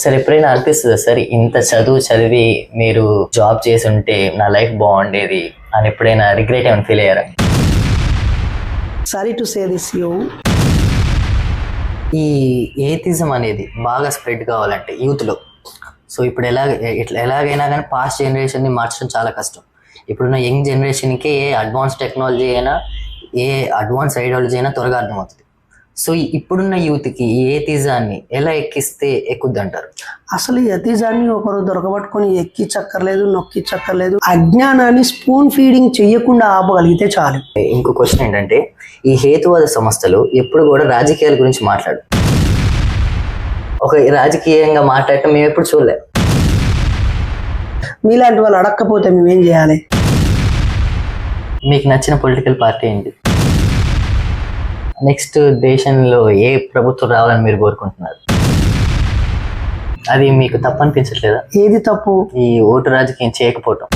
Sir ఎప్పుడైనా అనిపిస్తుందా sir ఇంత చదివి మీరు జాబ్ చేసి ఉంటే నా లైఫ్ బాగుండేది అని ఎప్పుడైనా రిగ్రెట్ ఏమైనా ఫీల్ అయ్యారా? Sorry to say this you, ఈ ఏథిజం అనేది బాగా స్ప్రెడ్ కావాలంటే యూత్లో, సో ఇప్పుడు ఎలాగైనా కానీ పాస్ట్ జనరేషన్ని మార్చడం చాలా కష్టం. ఇప్పుడున్న యంగ్ జనరేషన్కి ఏ అడ్వాన్స్ టెక్నాలజీ అయినా ఏ అడ్వాన్స్ ఐడియాలజీ అయినా త్వరగా అర్థమవుతుంది. సో ఇప్పుడున్న యూత్కి ఈ ఏథిజాన్ని ఎలా ఎక్కిస్తే ఎక్కుద్ది అంటారు? అసలు ఈ యతీజాన్ని ఒకరు దొరకబట్టుకొని ఎక్కించక్కర్లేదు, నొక్కించక్కర్లేదు. అజ్ఞానాన్ని స్పూన్ ఫీడింగ్ చెయ్యకుండా ఆపగలిగితే చాలు. ఇంకో క్వశ్చన్ ఏంటంటే, ఈ హేతువాద సంస్థలు ఎప్పుడు కూడా రాజకీయాల గురించి మాట్లాడు, ఒక రాజకీయంగా మాట్లాడటం మేము ఎప్పుడు చూడలే. మీలాంటి వాళ్ళు అడక్కపోతే మేమేం చేయాలి? మీకు నచ్చిన పొలిటికల్ పార్టీ ఏంటి? నెక్స్ట్ దేశంలో ఏ ప్రభుత్వం రావాలని మీరు కోరుకుంటున్నారు? అది మీకు తప్పు అనిపించట్లేదా? ఏది తప్పు? ఈ ఓటు రాజకీయం చేయకపోవటం.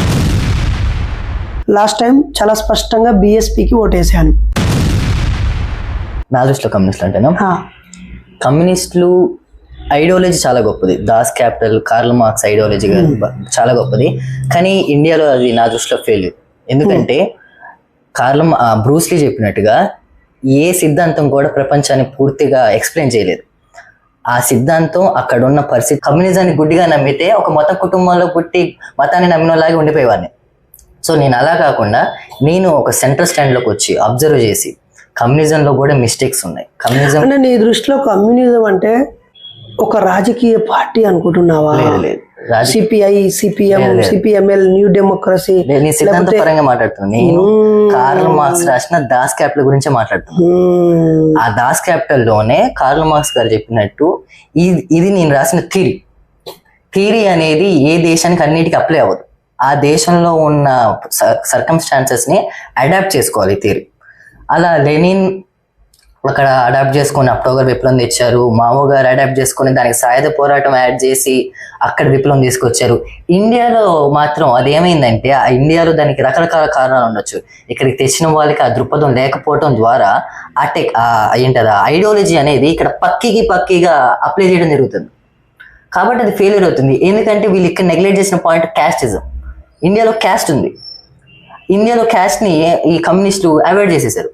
లాస్ట్ టైం చాలా స్పష్టంగా బీఎస్పీకి ఓటేసాను. నా దృష్టిలో కమ్యూనిస్టులు అంటేనా, కమ్యూనిస్టులు ఐడియాలజీ చాలా గొప్పది. Das capital, Karl Marx ideology చాలా గొప్పది. కానీ ఇండియాలో అది నా దృష్టిలో ఫెయిల్యూర్. ఎందుకంటే బ్రూస్లీ చెప్పినట్టుగా ఏ సిద్ధాంతం కూడా ప్రపంచాన్ని పూర్తిగా ఎక్స్ప్లెయిన్ చేయలేదు. ఆ సిద్ధాంతం అక్కడ ఉన్న పరిస్థితి, కమ్యూనిజాన్ని గుడ్డిగా నమ్మితే ఒక మత కుటుంబంలో పుట్టి మతాన్ని నమ్మినలాగే ఉండిపోయేవాడిని. సో నేను అలా కాకుండా నేను ఒక సెంట్రల్ స్టాండ్లోకి వచ్చి అబ్జర్వ్ చేసి కమ్యూనిజంలో కూడా మిస్టేక్స్ ఉన్నాయి. కమ్యూనిజం అంటే నీ దృష్టిలో కమ్యూనిజం అంటే ఒక రాజకీయ పార్టీ అనుకుంటున్నావా? లేదు, CPI, CPM, CPML, new democracy. నేను సిద్ధాంత పరంగా మాట్లాడుతున్నాను. నేను కార్ల్ మార్క్స్ రాసిన దాస్ క్యాపిటల్ గురించే మాట్లాడుతున్నాను. ఆ దాస్ క్యాపిటల్ లోనే కార్ల్ మార్క్స్ గారు చెప్పినట్టు ఇది నేను రాసిన థియరీ అనేది ఏ దేశానికి అన్నిటికీ అప్లై అవ్వదు. ఆ దేశంలో ఉన్న సర్కమ్స్టాన్సెస్ ని అడాప్ట్ చేసుకోవాలి థియరీ. అలా లెనిన్ అక్కడ అడాప్ట్ చేసుకొని అక్టోబర్ విప్లవం తెచ్చారు. మావో గారు అడాప్ట్ చేసుకొని దానికి సాయుధ పోరాటం యాడ్ చేసి అక్కడ విప్లవం తీసుకొచ్చారు. ఇండియాలో మాత్రం అదేమైందంటే, ఆ ఇండియాలో దానికి రకరకాల కారణాలు ఉండొచ్చు. ఇక్కడికి తెచ్చిన వాళ్ళకి ఆ దృక్పథం లేకపోవడం ద్వారా ఐడియాలజీ అనేది ఇక్కడ పక్కిగా అప్లై చేయడం జరుగుతుంది. కాబట్టి అది ఫెయిల్యూర్ అవుతుంది. ఎందుకంటే వీళ్ళు ఇక్కడ నెగ్లెక్ట్ చేసిన పాయింట్ క్యాస్టిజం. ఇండియాలో క్యాస్ట్ ఉంది. ఇండియాలో క్యాస్ట్ని ఈ కమ్యూనిస్టులు అవాయిడ్ చేసేసారు.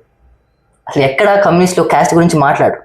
అసలు ఎక్కడ కమ్యూనిస్టులు క్యాస్ట్ గురించి మాట్లాడరు.